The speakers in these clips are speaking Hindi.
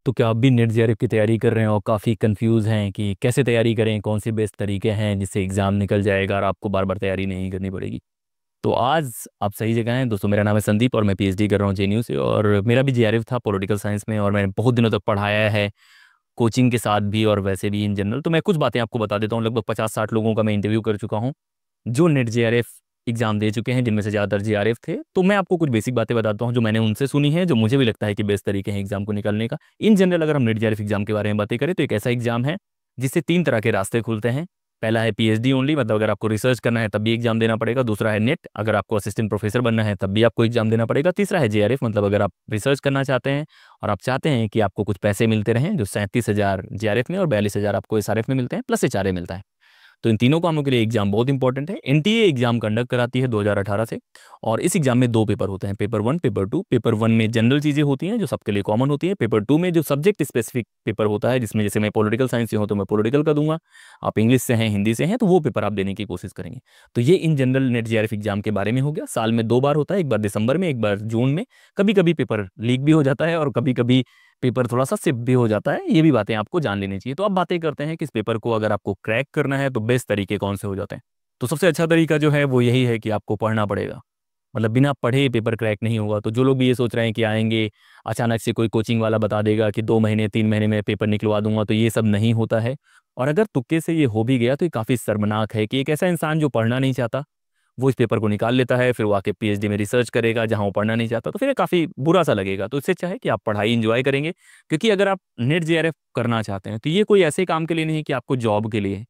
तो क्या आप भी नेट जेआरएफ की तैयारी कर रहे हैं और काफ़ी कंफ्यूज हैं कि कैसे तैयारी करें, कौन से बेस्ट तरीके हैं जिससे एग्ज़ाम निकल जाएगा और आपको बार बार तैयारी नहीं करनी पड़ेगी। तो आज आप सही जगह हैं दोस्तों। मेरा नाम है संदीप और मैं पीएचडी कर रहा हूँ जेएनयू से, और मेरा भी जेआरएफ था पॉलिटिकल साइंस में, और मैंने बहुत दिनों तक पढ़ाया है कोचिंग के साथ भी और वैसे भी इन जनरल। तो मैं कुछ बातें आपको बता देता हूँ। लगभग 50-60 लोगों का मैं इंटरव्यू कर चुका हूँ जो नेट जेआरएफ एग्जाम दे चुके हैं, जिनमें से ज़्यादातर जेआरएफ थे। तो मैं आपको कुछ बेसिक बातें बताता हूँ जो मैंने उनसे सुनी है, जो मुझे भी लगता है कि बेस्ट तरीके हैं एग्जाम को निकालने का। इन जनरल अगर हम नेट जेआरएफ एग्जाम के बारे में बातें करें तो एक ऐसा एग्जाम है जिससे 3 तरह के रास्ते खुलते हैं। पहला है पीएचडी ओनली, मतलब अगर आपको रिसर्च करना है तब भी एग्जाम देना पड़ेगा। दूसरा है नेट, अगर आपको असिस्टेंट प्रोफेसर बनना है तब भी आपको एग्जाम देना पड़ेगा। तीसरा है जेआरएफ, मतलब अगर आप रिसर्च करना चाहते हैं और आप चाहते हैं कि आपको कुछ पैसे मिलते रहें, जो 37,000 जेआरएफ में और 42,000 आपको एसआरएफ में मिलते हैं, प्लस एचआरए मिलता है। तो इन तीनों कामों के लिए एग्जाम बहुत इंपॉर्टेंट है। एनटीए एग्जाम कंडक्ट कराती है 2018 से, और इस एग्जाम में 2 पेपर होते हैं, पेपर 1, पेपर 2। पेपर 1 में जनरल चीज़ें होती हैं जो सबके लिए कॉमन होती हैं। पेपर 2 में जो सब्जेक्ट स्पेसिफिक पेपर होता है, जिसमें जैसे मैं पॉलिटिकल साइंस से हूँ तो मैं पॉलिटिकल का दूंगा, आप इंग्लिश से हैं, हिंदी से हैं, तो वो पेपर आप देने की कोशिश करेंगे। तो ये in general net JRF exam के बारे में हो गया। साल में 2 बार होता है, एक बार दिसंबर में, एक बार जून में। कभी कभी पेपर लीक भी हो जाता है और कभी कभी पेपर थोड़ा सा सिप भी हो जाता है। ये भी बातें आपको जान लेनी चाहिए। तो अब बातें करते हैं कि इस पेपर को अगर आपको क्रैक करना है तो बेस्ट तरीके कौन से हो जाते हैं। तो सबसे अच्छा तरीका जो है वो यही है कि आपको पढ़ना पड़ेगा। मतलब बिना पढ़े पेपर क्रैक नहीं होगा। तो जो लोग भी ये सोच रहे हैं कि आएंगे अचानक से कोई कोचिंग वाला बता देगा कि 2 महीने 3 महीने में पेपर निकलवा दूंगा, तो ये सब नहीं होता है। और अगर तुक्के से ये हो भी गया तो ये काफ़ी शर्मनाक है कि एक ऐसा इंसान जो पढ़ना नहीं चाहता वो इस पेपर को निकाल लेता है, फिर वो आके पीएचडी में रिसर्च करेगा जहां वो पढ़ना नहीं चाहता, तो फिर काफ़ी बुरा सा लगेगा। तो इससे अच्छा है कि आप पढ़ाई इंजॉय करेंगे, क्योंकि अगर आप नेट जेआरएफ करना चाहते हैं तो ये कोई ऐसे काम के लिए नहीं है कि आपको जॉब के लिए है।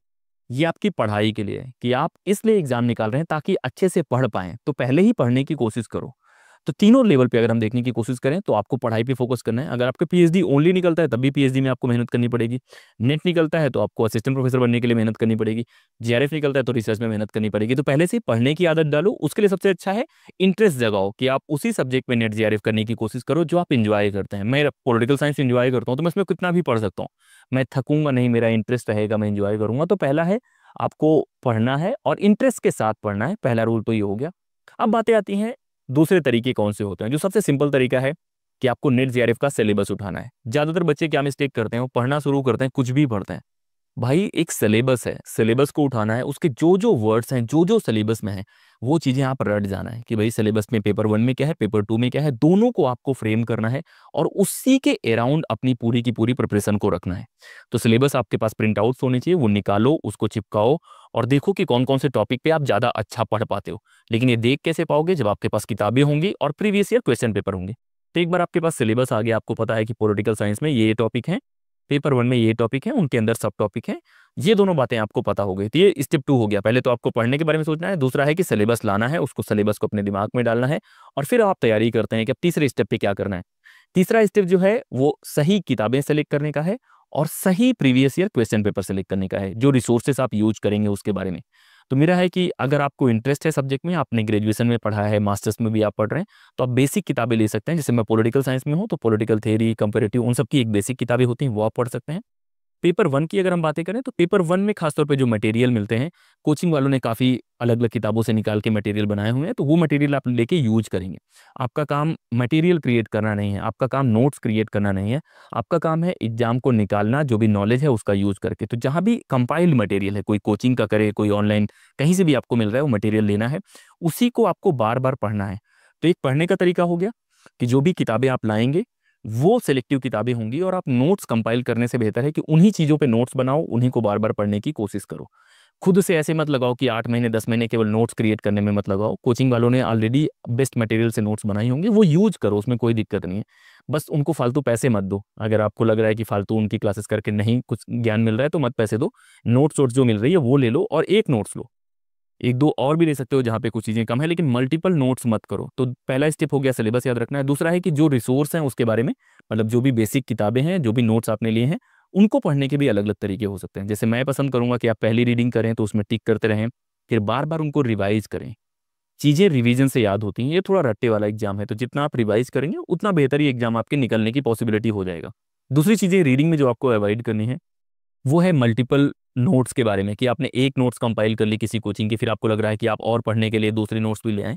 ये आपकी पढ़ाई के लिए है कि आप इसलिए एग्जाम निकाल रहे हैं ताकि अच्छे से पढ़ पाएं। तो पहले ही पढ़ने की कोशिश करो। तो तीनों लेवल पे अगर हम देखने की कोशिश करें तो आपको पढ़ाई पे फोकस करना है। अगर आपका पीएचडी ओनली निकलता है तब भी पीएचडी में आपको मेहनत करनी पड़ेगी। नेट निकलता है तो आपको असिस्टेंट प्रोफेसर बनने के लिए मेहनत करनी पड़ेगी। जेआरएफ निकलता है तो रिसर्च में मेहनत करनी पड़ेगी। तो पहले से ही पढ़ने की आदत डालो। उसके लिए सबसे अच्छा है इंटरेस्ट जगाओ कि आप उसी सब्जेक्ट में नेट जेआरएफ करने की कोशिश करो जो आप इंजॉय करते हैं। मैं पॉलिटिकल साइंस इंजॉय करता हूँ तो मैं इसमें कितना भी पढ़ सकता हूँ, मैं थकूंगा नहीं, मेरा इंटरेस्ट रहेगा, मैं इंजॉय करूंगा। तो पहला है आपको पढ़ना है और इंटरेस्ट के साथ पढ़ना है। पहला रूल तो ये हो गया। अब बातें आती हैं दूसरे तरीके कौन से होते हैं। जो सबसे सिंपल तरीका है कि आपको नेट जेआरएफ का सिलेबस उठाना है। ज्यादातर बच्चे क्या मिस्टेक करते हैं, वो पढ़ना शुरू करते हैं, कुछ भी पढ़ते हैं। भाई एक सिलेबस है, सिलेबस को उठाना है, उसके जो जो वर्ड्स हैं, जो जो सिलेबस में है, वो चीज़ें आप रट जाना है कि भाई सिलेबस में पेपर 1 में क्या है, पेपर 2 में क्या है, दोनों को आपको फ्रेम करना है और उसी के अराउंड अपनी पूरी की पूरी प्रिपरेशन को रखना है। तो सिलेबस आपके पास प्रिंट आउट्स होने चाहिए, वो निकालो, उसको चिपकाओ और देखो कि कौन कौन से टॉपिक पे आप ज़्यादा अच्छा पढ़ पाते हो। लेकिन ये देख कैसे पाओगे, जब आपके पास किताबें होंगी और प्रीवियस ईयर क्वेश्चन पेपर होंगे। तो एक बार आपके पास सिलेबस आ गया, आपको पता है कि पॉलिटिकल साइंस में ये टॉपिक है, पेपर 1 में ये टॉपिक है, उनके अंदर सब टॉपिक है, ये दोनों बातें आपको पता हो गई। तो ये स्टेप 2 हो गया। पहले तो आपको पढ़ने के बारे में सोचना है, दूसरा है कि सिलेबस लाना है, उसको सिलेबस को अपने दिमाग में डालना है, और फिर आप तैयारी करते हैं कि अब तीसरे स्टेप पे क्या करना है। तीसरा स्टेप जो है वो सही किताबें सेलेक्ट करने का है और सही previous year question paper select करने का है। जो रिसोर्सेस आप यूज करेंगे उसके बारे में। तो मेरा है कि अगर आपको इंटरेस्ट है सब्जेक्ट में, आपने ग्रेजुएशन में पढ़ा है, मास्टर्स में भी आप पढ़ रहे हैं, तो आप बेसिक किताबें ले सकते हैं। जैसे मैं पॉलिटिकल साइंस में हूँ तो पॉलिटिकल थ्योरी, कंपैरेटिव, उन सब की एक बेसिक किताबें होती हैं, वो आप पढ़ सकते हैं। पेपर 1 की अगर हम बातें करें तो पेपर 1 में खासतौर पे जो मटेरियल मिलते हैं, कोचिंग वालों ने काफ़ी अलग अलग किताबों से निकाल के मटेरियल बनाए हुए हैं, तो वो मटेरियल आप लेके यूज करेंगे। आपका काम मटेरियल क्रिएट करना नहीं है, आपका काम नोट्स क्रिएट करना नहीं है, आपका काम है एग्जाम को निकालना, जो भी नॉलेज है उसका यूज करके। तो जहाँ भी कंपाइल्ड मटेरियल है, कोई कोचिंग का करे, कोई ऑनलाइन कहीं से भी आपको मिल रहा है, वो मटेरियल लेना है, उसी को आपको बार बार पढ़ना है। तो एक पढ़ने का तरीका हो गया कि जो भी किताबें आप लाएंगे वो सिलेक्टिव किताबें होंगी, और आप नोट्स कंपाइल करने से बेहतर है कि उन्हीं चीज़ों पे नोट्स बनाओ, उन्हीं को बार बार पढ़ने की कोशिश करो। खुद से ऐसे मत लगाओ कि 8 महीने 10 महीने केवल नोट्स क्रिएट करने में मत लगाओ। कोचिंग वालों ने ऑलरेडी बेस्ट मटेरियल से नोट्स बनाई होंगी, वो यूज करो, उसमें कोई दिक्कत नहीं है। बस उनको फालतू पैसे मत दो। अगर आपको लग रहा है कि फालतू उनकी क्लासेस करके नहीं कुछ ज्ञान मिल रहा है तो मत पैसे दो। नोट्स वोट्स जो मिल रही है वो ले लो, और एक नोट्स लो, एक दो और भी ले सकते हो जहाँ पे कुछ चीज़ें कम है, लेकिन मल्टीपल नोट्स मत करो। तो पहला स्टेप हो गया सिलेबस याद रखना है। दूसरा है कि जो रिसोर्स हैं उसके बारे में, मतलब जो भी बेसिक किताबें हैं, जो भी नोट्स आपने लिए हैं, उनको पढ़ने के भी अलग अलग तरीके हो सकते हैं। जैसे मैं पसंद करूंगा कि आप पहली रीडिंग करें तो उसमें टिक करते रहें, फिर बार बार उनको रिवाइज करें। चीज़ें रिवीजन से याद होती हैं। ये थोड़ा रट्टे वाला एग्जाम है, तो जितना आप रिवाइज करेंगे उतना बेहतर ही एग्जाम आपके निकलने की पॉसिबिलिटी हो जाएगा। दूसरी चीज़ें रीडिंग में जो आपको अवॉइड करनी है वो है मल्टीपल नोट्स के बारे में, कि आपने एक नोट्स कंपाइल कर ली किसी कोचिंग की, फिर आपको लग रहा है कि आप और पढ़ने के लिए दूसरे नोट्स भी ले आएं।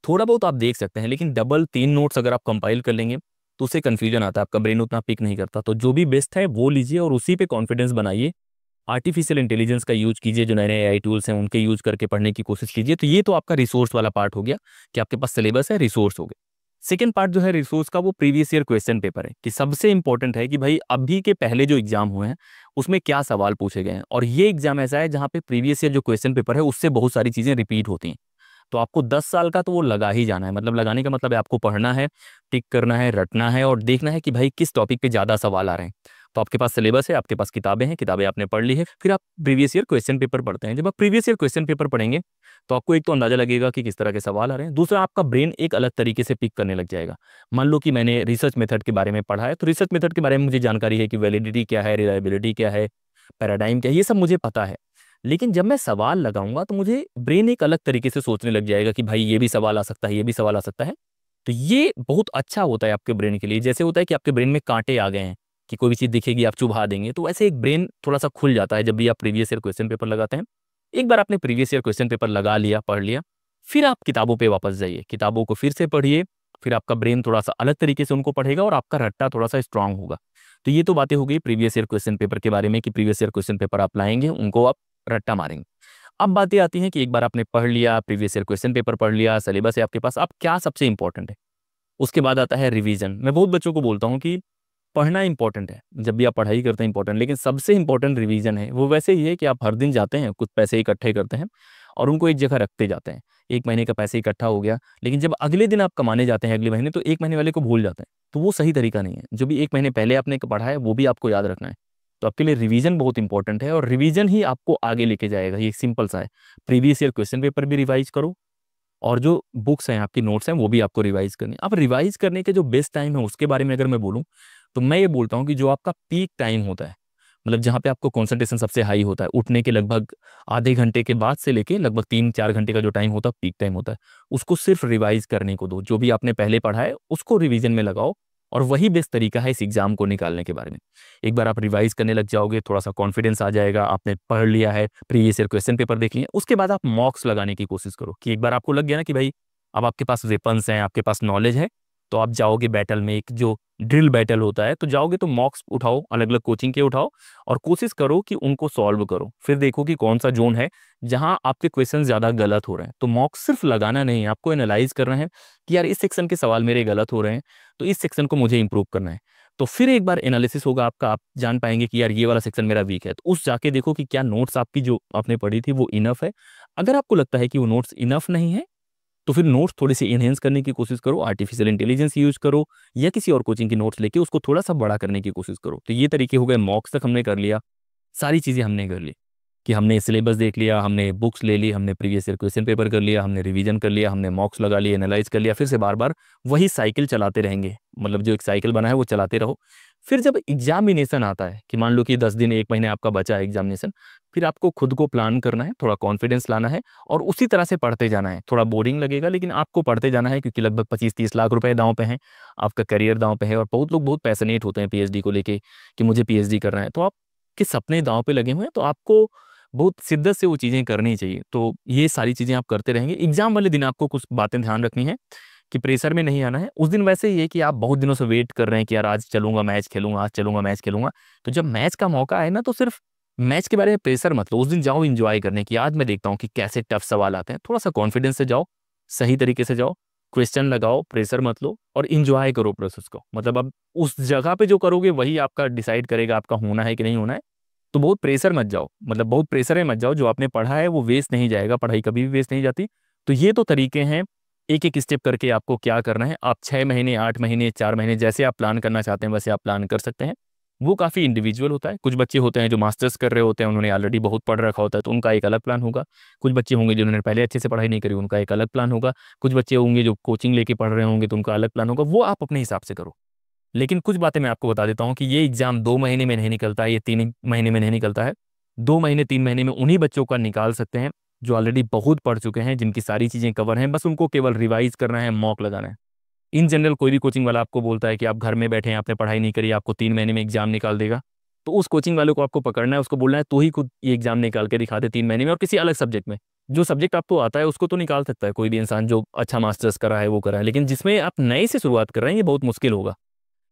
थोड़ा बहुत आप देख सकते हैं, लेकिन डबल 3 नोट्स अगर आप कंपाइल कर लेंगे तो उससे कन्फ्यूजन आता है, आपका ब्रेन उतना पिक नहीं करता। तो जो भी बेस्ट है वो लीजिए और उसी पे कॉन्फिडेंस बनाइए। आर्टिफिशियल इंटेलिजेंस का यूज कीजिए, जो नए नए एआई टूल्स हैं उनके यूज करके पढ़ने की कोशिश कीजिए। तो ये तो आपका रिसोर्स वाला पार्ट हो गया कि आपके पास सिलेबस है, रिसोर्स हो गए। सेकेंड पार्ट जो है रिसोर्स का, वो प्रीवियस ईयर क्वेश्चन पेपर है, कि सबसे इंपॉर्टेंट है कि भाई अभी के पहले जो एग्जाम हुए हैं उसमें क्या सवाल पूछे गए हैं। और ये एग्जाम ऐसा है जहाँ पे प्रीवियस ईयर जो क्वेश्चन पेपर है उससे बहुत सारी चीजें रिपीट होती हैं। तो आपको 10 साल का तो वो लगा ही जाना है। मतलब लगाने का मतलब है आपको पढ़ना है, टिक करना है, रटना है और देखना है कि भाई किस टॉपिक पे ज़्यादा सवाल आ रहे हैं। तो आपके पास सिलेबस है, आपके पास किताबें हैं, किताबें आपने पढ़ ली है, फिर आप प्रीवियस ईयर क्वेश्चन पेपर पढ़ते हैं। जब आप प्रीवियस ईयर क्वेश्चन पेपर पढ़ेंगे तो आपको एक तो अंदाजा लगेगा कि किस तरह के सवाल आ रहे हैं, दूसरा आपका ब्रेन एक अलग तरीके से पिक करने लग जाएगा। मान लो कि मैंने रिसर्च मेथड के बारे में पढ़ा है, तो रिसर्च मेथड के बारे में मुझे जानकारी है कि वैलिडिटी क्या है, रिलायबिलिटी क्या है, पैराडाइम क्या है, ये सब मुझे पता है। लेकिन जब मैं सवाल लगाऊंगा तो मुझे ब्रेन एक अलग तरीके से सोचने लग जाएगा कि भाई ये भी सवाल आ सकता है, ये भी सवाल आ सकता है। तो ये बहुत अच्छा होता है आपके ब्रेन के लिए। जैसे होता है कि आपके ब्रेन में कांटे आ गए हैं कि कोई भी चीज़ दिखेगी आप चुभा देंगे, तो वैसे एक ब्रेन थोड़ा सा खुल जाता है जब भी आप प्रीवियस ईयर क्वेश्चन पेपर लगाते हैं। एक बार आपने प्रीवियस ईयर क्वेश्चन पेपर लगा लिया, पढ़ लिया, फिर आप किताबों पे वापस जाइए, किताबों को फिर से पढ़िए। फिर आपका ब्रेन थोड़ा सा अलग तरीके से उनको पढ़ेगा और आपका रट्टा थोड़ा सा स्ट्रांग होगा। तो ये तो बातें हो गई प्रीवियस ईयर क्वेश्चन पेपर के बारे में कि प्रीवियस ईयर क्वेश्चन पेपर आप लाएंगे, उनको आप रट्टा मारेंगे। अब बातें आती हैं कि एक बार आपने पढ़ लिया, प्रीवियस ईयर क्वेश्चन पेपर पढ़ लिया, सिलेबस है आपके पास, अब क्या सबसे इंपॉर्टेंट है? उसके बाद आता है रिवीजन। मैं बहुत बच्चों को बोलता हूँ कि पढ़ना इंपॉर्टेंट है, जब भी आप पढ़ाई करते हैं इंपॉर्टेंट, लेकिन सबसे इंपॉर्टेंट रिवीजन है। वो वैसे ही है कि आप हर दिन जाते हैं, कुछ पैसे इकट्ठे करते हैं और उनको एक जगह रखते जाते हैं। एक महीने का पैसे इकट्ठा हो गया, लेकिन जब अगले दिन आप कमाने जाते हैं अगले महीने, तो एक महीने वाले को भूल जाते हैं। तो वो सही तरीका नहीं है। जो भी एक महीने पहले आपने पढ़ा है वो भी आपको याद रखना है। तो आपके लिए रिवीजन बहुत इंपॉर्टेंट है और रिवीजन ही आपको आगे लेके जाएगा। ये सिंपल सा है। प्रीवियस ईयर क्वेश्चन पेपर भी रिवाइज करो और जो बुक्स हैं, आपकी नोट्स हैं, वो भी आपको रिवाइज करनी है। अब रिवाइज करने के जो बेस्ट टाइम है उसके बारे में अगर मैं बोलूँ तो मैं ये बोलता हूँ कि जो आपका पीक टाइम होता है, मतलब जहाँ पे आपको कंसंट्रेशन सबसे हाई होता है, उठने के लगभग आधे घंटे के बाद से लेके लगभग 3-4 घंटे का जो टाइम होता है पीक टाइम होता है, उसको सिर्फ रिवाइज करने को दो। जो भी आपने पहले पढ़ा है उसको रिवीजन में लगाओ और वही बेस्ट तरीका है इस एग्जाम को निकालने के बारे में। एक बार आप रिवाइज करने लग जाओगे, थोड़ा सा कॉन्फिडेंस आ जाएगा, आपने पढ़ लिया है, प्रीवियस ईयर क्वेश्चन पेपर देख लिया, उसके बाद आप मॉक्स लगाने की कोशिश करो। कि एक बार आपको लग गया ना कि भाई अब आपके पास वेपन्स हैं, आपके पास नॉलेज है, तो आप जाओगे बैटल में, एक जो ड्रिल बैटल होता है, तो जाओगे तो मॉक्स उठाओ, अलग अलग कोचिंग के उठाओ और कोशिश करो कि उनको सॉल्व करो। फिर देखो कि कौन सा जोन है जहां आपके क्वेश्चन ज़्यादा गलत हो रहे हैं। तो मॉक्स सिर्फ लगाना नहीं है, आपको एनालाइज करना है कि यार इस सेक्शन के सवाल मेरे गलत हो रहे हैं, तो इस सेक्शन को मुझे इंप्रूव करना है। तो फिर एक बार एनालिसिस होगा आपका, आप जान पाएंगे कि यार ये वाला सेक्शन मेरा वीक है। तो उस जाके देखो कि क्या नोट्स आपकी जो आपने पढ़ी थी वो इनफ है। अगर आपको लगता है कि वो नोट्स इनफ नहीं है तो फिर नोट्स थोड़े से इनहेंस करने की कोशिश करो, आर्टिफिशियल इंटेलिजेंस यूज करो या किसी और कोचिंग की नोट्स लेके उसको थोड़ा सा बड़ा करने की कोशिश करो। तो ये तरीके हो गए। मॉक्स तक हमने कर लिया, सारी चीज़ें हमने कर ली कि हमने सिलेबस देख लिया, हमने बुक्स ले ली, हमने प्रीवियस ईयर क्वेश्चन पेपर कर लिया, हमने रिवीजन कर लिया, हमने मॉक्स लगा लिए, एनालाइज कर लिया। फिर से बार बार वही साइकिल चलाते रहेंगे, मतलब जो एक साइकिल बना है वो चलाते रहो। फिर जब एग्जामिनेशन आता है कि मान लो कि 10 दिन 1 महीने आपका बचा है एग्जामिनेशन, फिर आपको खुद को प्लान करना है, थोड़ा कॉन्फिडेंस लाना है और उसी तरह से पढ़ते जाना है। थोड़ा बोरिंग लगेगा लेकिन आपको पढ़ते जाना है, क्योंकि लगभग 25-30 लाख रुपए दांव पे हैं, आपका करियर दांव पे है। और बहुत लोग बहुत पैशनेट होते हैं पीएचडी को लेके कि मुझे पीएचडी करना है, तो आपके सपने दांव पे लगे हुए हैं, तो आपको बहुत शिद्दत से वो चीज़ें करनी चाहिए। तो ये सारी चीज़ें आप करते रहेंगे। एग्जाम वाले दिन आपको कुछ बातें ध्यान रखनी है कि प्रेशर में नहीं आना है। उस दिन वैसे ही है कि आप बहुत दिनों से वेट कर रहे हैं कि यार आज चलूंगा मैच खेलूंगा, आज चलूंगा मैच खेलूंगा। तो जब मैच का मौका आए ना, तो सिर्फ मैच के बारे में प्रेशर मत लो। उस दिन जाओ एंजॉय करने की, आज मैं देखता हूँ कि कैसे टफ सवाल आते हैं। थोड़ा सा कॉन्फिडेंस से जाओ, सही तरीके से जाओ, क्वेश्चन लगाओ, प्रेशर मत लो और इंजॉय करो प्रोसेस को। मतलब अब उस जगह पे जो करोगे वही आपका डिसाइड करेगा आपका होना है कि नहीं होना है। तो बहुत प्रेशर मत जाओ, मतलब बहुत प्रेशर में मत जाओ। जो आपने पढ़ा है वो वेस्ट नहीं जाएगा, पढ़ाई कभी भी वेस्ट नहीं जाती। तो ये तो तरीके हैं, एक एक स्टेप करके आपको क्या करना है। आप 6 महीने, 8 महीने, 4 महीने जैसे आप प्लान करना चाहते हैं वैसे आप प्लान कर सकते हैं। वो काफ़ी इंडिविजुअल होता है। कुछ बच्चे होते हैं जो मास्टर्स कर रहे होते हैं, उन्होंने ऑलरेडी बहुत पढ़ रखा होता है, तो उनका एक अलग प्लान होगा। कुछ बच्चे होंगे जिन्होंने पहले अच्छे से पढ़ाई नहीं करी, उनका एक अलग प्लान होगा। कुछ बच्चे होंगे जो कोचिंग लेके पढ़ रहे होंगे, तो उनका अलग प्लान होगा। वो आप अपने हिसाब से करो। लेकिन कुछ बातें मैं आपको बता देता हूँ कि ये एग्जाम 2 महीने में नहीं निकलता है, ये 3 महीने में नहीं निकलता है। 2 महीने 3 महीने में उन्हीं बच्चों का निकाल सकते हैं जो ऑलरेडी बहुत पढ़ चुके हैं, जिनकी सारी चीज़ें कवर हैं, बस उनको केवल रिवाइज करना है, मॉक लगाना है। इन जनरल कोई भी कोचिंग वाला आपको बोलता है कि आप घर में बैठे हैं, आपने पढ़ाई नहीं करी, आपको 3 महीने में एग्जाम निकाल देगा, तो उस कोचिंग वाले को आपको पकड़ना है, उसको बोलना है तो ही खुद ये एग्जाम निकाल के दिखा दे 3 महीने में, और किसी अलग सब्जेक्ट में। जो सब्जेक्ट आपको आता है उसको तो निकाल सकता है कोई भी इंसान जो अच्छा मास्टर्स करा है वो करा है, लेकिन जिसमें आप नए से शुरुआत कर रहे हैं ये बहुत मुश्किल होगा।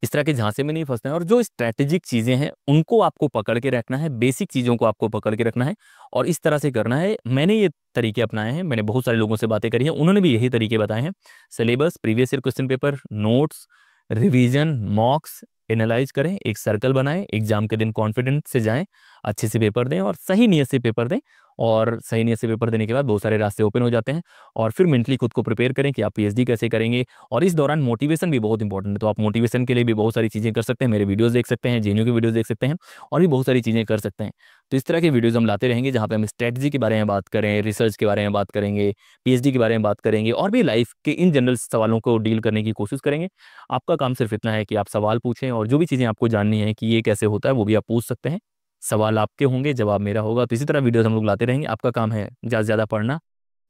इस तरह के झांसे में नहीं फंसना है, और जो स्ट्रैटेजिक चीज़ें हैं उनको आपको पकड़ के रखना है, बेसिक चीज़ों को आपको पकड़ के रखना है और इस तरह से करना है। मैंने ये तरीके अपनाए हैं, मैंने बहुत सारे लोगों से बातें करी हैं, उन्होंने भी यही तरीके बताए हैं। Syllabus, previous year question paper, notes, revision, मॉक्स, analyse करें, एक सर्कल बनाएं, एग्जाम के दिन कॉन्फिडेंट से जाएं, अच्छे से पेपर दें और सही नियत से पेपर दें। और सही नियत से पेपर देने के बाद बहुत सारे रास्ते ओपन हो जाते हैं। और फिर मेंटली खुद को प्रिपेयर करें कि आप पीएचडी कैसे करेंगे। और इस दौरान मोटिवेशन भी बहुत इंपॉर्टेंट है, तो आप मोटिवेशन के लिए भी बहुत सारी चीज़ें कर सकते हैं। मेरे वीडियोस देख सकते हैं, जेएनयू की वीडियोस देख सकते हैं और भी बहुत सारी चीज़ें कर सकते हैं। तो इस तरह के वीडियोस हम लाते रहेंगे जहाँ पे हम स्ट्रेटजी के बारे में बात करें, रिसर्च के बारे में बात करेंगे, पीएचडी के बारे में बात करेंगे और भी लाइफ के इन जनरल सवालों को डील करने की कोशिश करेंगे। आपका काम सिर्फ इतना है कि आप सवाल पूछें और जो भी चीज़ें आपको जाननी है कि ये कैसे होता है वो भी आप पूछ सकते हैं। सवाल आपके होंगे, जवाब मेरा होगा। तो इसी तरह वीडियोस हम लोग लाते रहेंगे। आपका काम है ज़्यादा से ज़्यादा पढ़ना,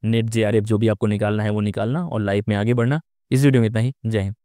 नेट जेआरएफ जो भी आपको निकालना है वो निकालना और लाइफ में आगे बढ़ना। इस वीडियो में इतना ही। जय हिंद।